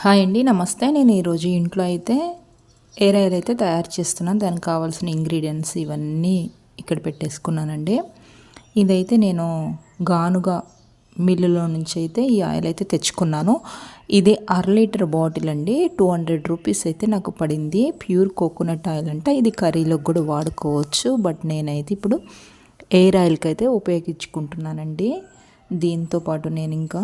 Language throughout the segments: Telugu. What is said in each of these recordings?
హాయ్ అండి, నమస్తే. నేను ఈరోజు ఇంట్లో అయితే ఎయిర్ ఆయిల్ అయితే తయారు చేస్తున్నాను. దానికి కావాల్సిన ఇంగ్రీడియంట్స్ ఇవన్నీ ఇక్కడ పెట్టేసుకున్నానండి. ఇదైతే నేను గానుగా మిల్లులో నుంచి అయితే ఈ ఆయిల్ అయితే తెచ్చుకున్నాను. ఇది 1/2 లీటర్ బాటిల్ అండి. 200 రూపీస్ అయితే నాకు పడింది. ప్యూర్ కోకోనట్ ఆయిల్ అంట. ఇది కర్రీలోకి కూడా వాడుకోవచ్చు. బట్ నేనైతే ఇప్పుడు ఎయిర్ ఆయిల్కి అయితే ఉపయోగించుకుంటున్నానండి. దీంతోపాటు నేను ఇంకా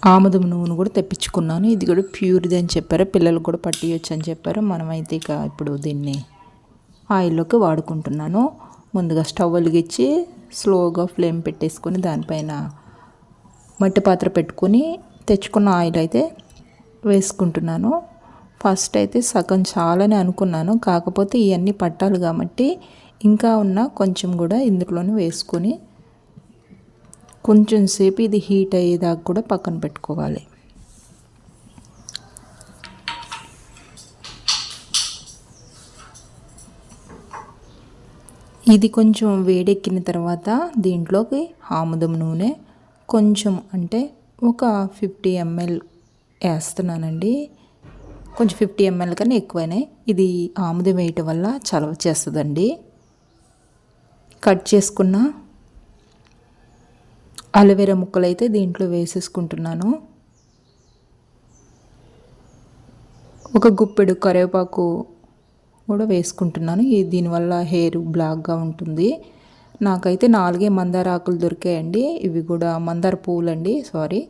ఆముదం నూనె కూడా తెప్పించుకున్నాను. ఇది కూడా ప్యూర్ది అని చెప్పారు. పిల్లలకు కూడా పట్టియొచ్చు అని చెప్పారు. మనమైతే ఇక ఇప్పుడు దీన్ని ఆయిల్లోకి వాడుకుంటున్నాను. ముందుగా స్టవ్ వెలిగించి స్లోగా ఫ్లేమ్ పెట్టేసుకొని దానిపైన మట్టి పాత్ర పెట్టుకొని తెచ్చుకున్న ఆయిల్ అయితే వేసుకుంటున్నాను. ఫస్ట్ అయితే సగం చాలని అనుకున్నాను. కాకపోతే ఇవన్నీ పట్టాలి కాబట్టి ఇంకా ఉన్న కొంచెం కూడా ఇందులోనే వేసుకొని కొంచెం సేపు ఇది హీట్ అయ్యేదాకా కూడా పక్కన పెట్టుకోవాలి. ఇది కొంచెం వేడెక్కిన తర్వాత దీంట్లోకి ఆముదం నూనె కొంచెం అంటే ఒక 50 ml వేస్తున్నానండి. కొంచెం 50 ml కన్నా ఎక్కువనే. ఇది ఆముదం వేయటం వల్ల చలవ చేస్తుందండి. కట్ చేసుకున్న అలోవెరా ముక్కలు అయితే దీంట్లో వేసేసుకుంటున్నాను. ఒక గుప్పెడు కరివేపాకు కూడా వేసుకుంటున్నాను. దీనివల్ల హెయిర్ బ్లాక్గా ఉంటుంది. నాకైతే 4 మందార ఆకులు దొరికాయండి. ఇవి కూడా మందార పువ్వులండి, సారీ.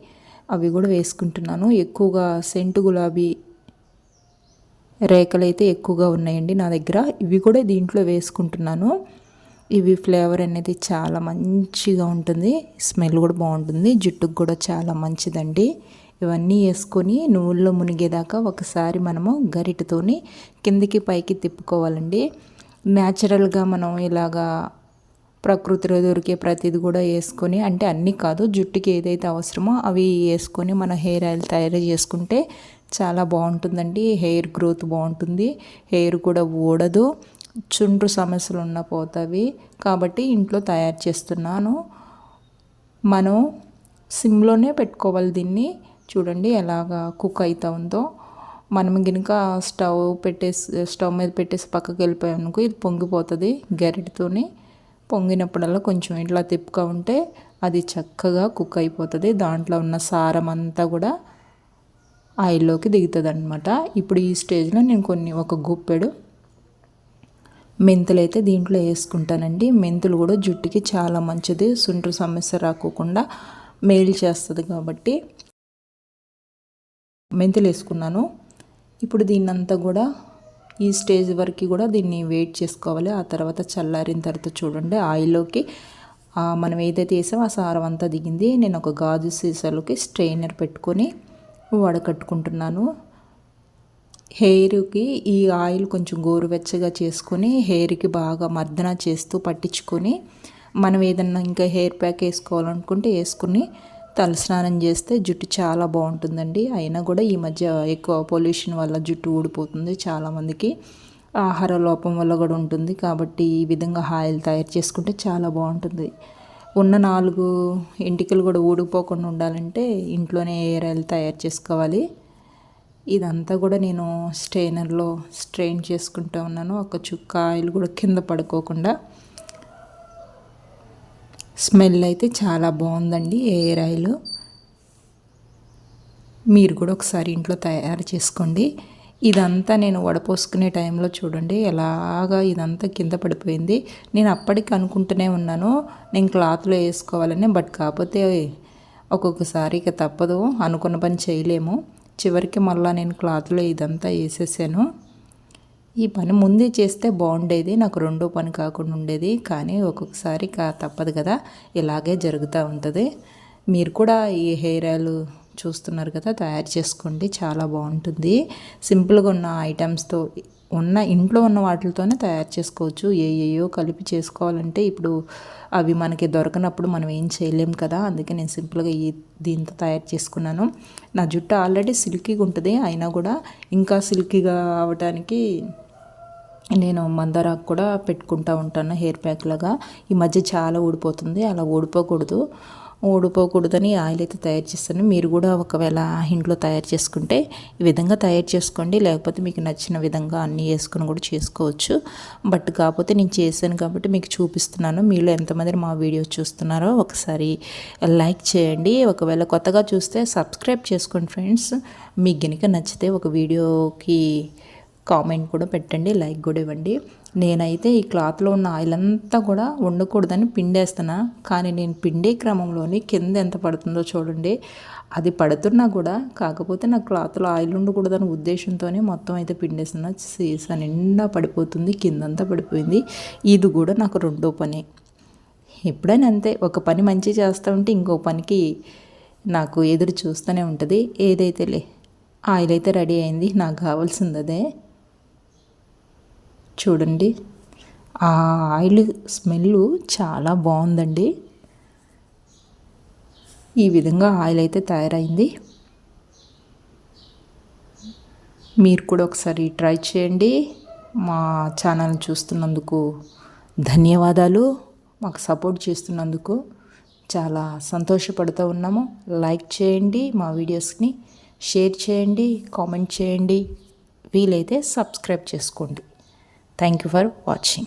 అవి కూడా వేసుకుంటున్నాను. ఎక్కువగా సెంటు గులాబీ రేఖలు అయితే ఎక్కువగా ఉన్నాయండి నా దగ్గర. ఇవి కూడా దీంట్లో వేసుకుంటున్నాను. ఇవి ఫ్లేవర్ అనేది చాలా మంచిగా ఉంటుంది. స్మెల్ కూడా బాగుంటుంది. జుట్టుకు కూడా చాలా మంచిదండి. ఇవన్నీ వేసుకొని నూనెలో మునిగేదాకా ఒకసారి మనము గరిటతోని కిందికి పైకి తిప్పుకోవాలండి. న్యాచురల్గా మనం ఇలాగా ప్రకృతిలో దొరికే ప్రతిది కూడా వేసుకొని, అంటే అన్నీ కాదు, జుట్టుకి ఏదైతే అవసరమో అవి వేసుకొని మన హెయిర్ ఆయిల్ తయారు చేసుకుంటే చాలా బాగుంటుందండి. హెయిర్ గ్రోత్ బాగుంటుంది. హెయిర్ కూడా ఊడదు. చుండ్రు సమస్యలు ఉన్న పోతావి. కాబట్టి ఇంట్లో తయారు చేస్తున్నాను. మనం సిమ్లోనే పెట్టుకోవాలి దీన్ని. చూడండి ఎలాగా కుక్ అవుతా ఉందో. మనం గినుక స్టవ్ మీద పెట్టేసి పక్కకి వెళ్ళిపోయామనుకో ఇది పొంగిపోతుంది. గరిటతోని పొంగినప్పుడల్లా కొంచెం ఇట్లా తిప్పుగా ఉంటే అది చక్కగా కుక్ అయిపోతుంది. దాంట్లో ఉన్న సారం అంతా కూడా ఆయిల్లోకి దిగుతుంది అనమాట. ఇప్పుడు ఈ స్టేజ్లో నేను ఒక గుప్పెడు మెంతులు అయితే దీంట్లో వేసుకుంటానండి. మెంతులు కూడా జుట్టుకి చాలా మంచిది. సుండ్రు సమస్య రాకోకుండా మేలు చేస్తుంది కాబట్టి మెంతులు వేసుకున్నాను. ఇప్పుడు దీన్నంతా కూడా ఈ స్టేజ్ వరకు కూడా దీన్ని వెయిట్ చేసుకోవాలి. ఆ తర్వాత చల్లారిన తర్వాత చూడండి ఆయిల్లోకి మనం ఏదైతే వేసామో ఆ సారం అంతా దిగింది. నేను ఒక గాజు సీసాలోకి స్ట్రెయినర్ పెట్టుకొని వడకట్టుకుంటున్నాను. హెయిర్కి ఈ ఆయిల్ కొంచెం గోరువెచ్చగా చేసుకొని హెయిర్కి బాగా మర్దన చేస్తూ పట్టించుకొని మనం ఏదన్నా ఇంకా హెయిర్ ప్యాక్ వేసుకోవాలనుకుంటే వేసుకుని తలస్నానం చేస్తే జుట్టు చాలా బాగుంటుందండి. అయినా కూడా ఈ మధ్య ఎక్కువ పొల్యూషన్ వల్ల జుట్టు ఊడిపోతుంది చాలామందికి. ఆహార లోపం వల్ల కూడా ఉంటుంది. కాబట్టి ఈ విధంగా ఆయిల్ తయారు చేసుకుంటే చాలా బాగుంటుంది. ఉన్న 4 ఎంటికలు కూడా ఊడిపోకుండా ఉండాలంటే ఇంట్లోనే హెయిర్ ఆయిల్ తయారు చేసుకోవాలి. ఇదంతా కూడా నేను స్ట్రెయినర్లో స్ట్రెయిన్ చేసుకుంటూ ఉన్నాను. ఒక చుక్క ఆయిల్ కూడా కింద పడుకోకుండా. స్మెల్ అయితే చాలా బాగుందండి ఎయిర్ ఆయిల్. మీరు కూడా ఒకసారి ఇంట్లో తయారు చేసుకోండి. ఇదంతా నేను వడపోసుకునే టైంలో చూడండి ఎలాగా ఇదంతా కింద పడిపోయింది. నేను అప్పటికి అనుకుంటూనే ఉన్నాను నేను క్లాత్లో వేసుకోవాలని. బట్ కాకపోతే ఒక్కొక్కసారి ఇక తప్పదు, అనుకున్న పని చేయలేము. చివరికి మళ్ళీ నేను క్లాత్లో ఇదంతా వేసేసాను. ఈ పని ముందే చేస్తే బాగుండేది, నాకు రెండో పని కాకుండా ఉండేది. కానీ ఒక్కొక్కసారి తప్పదు కదా, ఇలాగే జరుగుతూ ఉంటుంది. మీరు కూడా ఈ హెయిర్ ఆయిల్ చూస్తున్నారు కదా, తయారు చేసుకోండి. చాలా బాగుంటుంది. సింపుల్గా ఉన్న ఐటమ్స్తో ఇంట్లో ఉన్న వాటితోనే తయారు చేసుకోవచ్చు. ఏయో కలిపి చేసుకోవాలంటే ఇప్పుడు అవి మనకి దొరకనప్పుడు మనం ఏం చేయలేం కదా. అందుకే నేను సింపుల్గా దీంతో తయారు చేసుకున్నాను. నా జుట్టు ఆల్రెడీ సిల్కీగా ఉంటుంది. అయినా కూడా ఇంకా సిల్కీగా అవ్వటానికి నేను మందారాకు కూడా పెట్టుకుంటూ ఉంటాను హెయిర్ ప్యాక్ లాగా. ఈ మధ్య చాలా ఊడిపోతుంది, అలా ఊడిపోకూడదు. ఊడిపోకూడదని ఆయిల్ అయితే తయారు చేస్తాను. మీరు కూడా ఒకవేళ ఇంట్లో తయారు చేసుకుంటే ఈ విధంగా తయారు చేసుకోండి. లేకపోతే మీకు నచ్చిన విధంగా అన్నీ వేసుకొని కూడా చేసుకోవచ్చు. బట్ కాకపోతే నేను చేశాను కాబట్టి మీకు చూపిస్తున్నాను. మీలో ఎంతమంది మా వీడియో చూస్తున్నారో ఒకసారి లైక్ చేయండి. ఒకవేళ కొత్తగా చూస్తే సబ్స్క్రైబ్ చేసుకోండి ఫ్రెండ్స్. మీకు గనుక నచ్చితే ఒక వీడియోకి కామెంట్ కూడా పెట్టండి, లైక్ కూడా ఇవ్వండి. నేనైతే ఈ క్లాత్లో ఉన్న ఆయిల్ అంతా కూడా వండకూడదని పిండేస్తున్నా. కానీ నేను పిండే క్రమంలోని కింద ఎంత పడుతుందో చూడండి. అది పడుతున్నా కూడా కాకపోతే నా క్లాత్లో ఆయిల్ ఉండకూడదని ఉద్దేశంతోనే మొత్తం అయితే పిండేస్తున్నా. సీసా నిండా పడిపోతుంది, కిందంతా పడిపోయింది. ఇది కూడా నాకు రెండో పని. ఎప్పుడైనా అంతే, ఒక పని మంచి చేస్తూ ఉంటే ఇంకో పనికి నాకు ఎదురు చూస్తూనే ఉంటుంది. ఏదైతేలే, ఆయిల్ అయితే రెడీ అయింది. నాకు కావాల్సింది అదే. చూడండి, ఆ ఆయిల్ స్మెల్ చాలా బాగుందండి. ఈ విధంగా ఆయిల్ అయితే తయారైంది. మీరు కూడా ఒకసారి ట్రై చేయండి. మా ఛానల్ చూస్తున్నందుకు ధన్యవాదాలు. మాకు సపోర్ట్ చేస్తున్నందుకు చాలా సంతోషపడుతూ ఉన్నాము. లైక్ చేయండి, మా వీడియోస్ని షేర్ చేయండి, కామెంట్ చేయండి, వీలైతే సబ్స్క్రైబ్ చేసుకోండి. Thank you for watching.